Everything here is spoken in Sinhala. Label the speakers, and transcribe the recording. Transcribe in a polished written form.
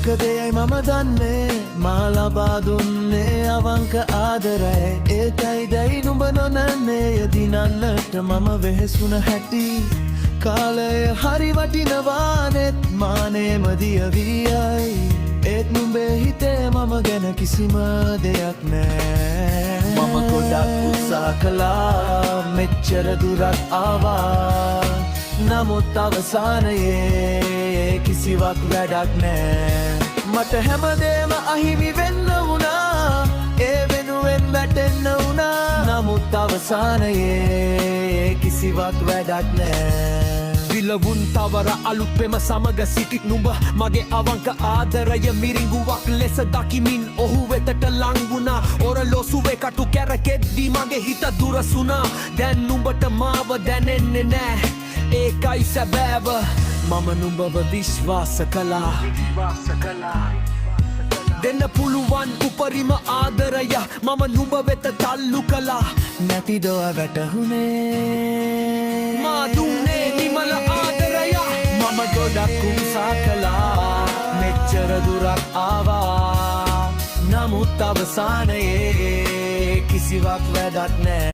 Speaker 1: මොකදයයි මම දන්නේ මා ලබා දුන්නේ අවංක ආදරය ඒකයි දැයි නුඹ නොනන්නේ යදිනන්නට මම වෙහෙසුන හැටි කාලය හරි වටිනවානෙත් මානේම දියවියයි ඒත් නුඹේ හිතේ මම ගැන කිසිම දෙයක් නෑ මම ගොඩක් උත්සාහ කළා මෙච්චර දුරක් ආවා නමුත් අවසානයේ කිසිවක් වැඩක් නෑ මට හැමදේම අහිමි වෙන්න වුණා ඒ වෙනුවෙන් වැටෙන්න වුණා නමුත් අවසානයේ කිසිවක් වැඩක් නෑ
Speaker 2: විලවුන් තවර අලුත් පෙම සමග සිටි නුඹ මගේ අවංක ආදරය මිරිඟුවක් ලෙස දකිමින් ඔහු වෙතට ලං වුණා ඔරලෝසුවේ කටු කැරකෙද්දී මගේ හිත දුරසුණා දැන් නුඹට මාව දැනෙන්නේ නෑ ඒකයි සැබෑව මම නුඹව විශ්වාස කළා දෙන්න පුළුවන් උපරිම ආදරය මම නුඹ වෙත තල්ලු කළා
Speaker 1: නැති දොව වැටහුනේ
Speaker 2: මා දුන්නේ නිමල ආදරය
Speaker 1: මම ගොඩක් උත්සාහ කළා මෙච්චර දුරක් ආවා නමුත් අවසානයේ කිසිවක් වැඩක් නෑ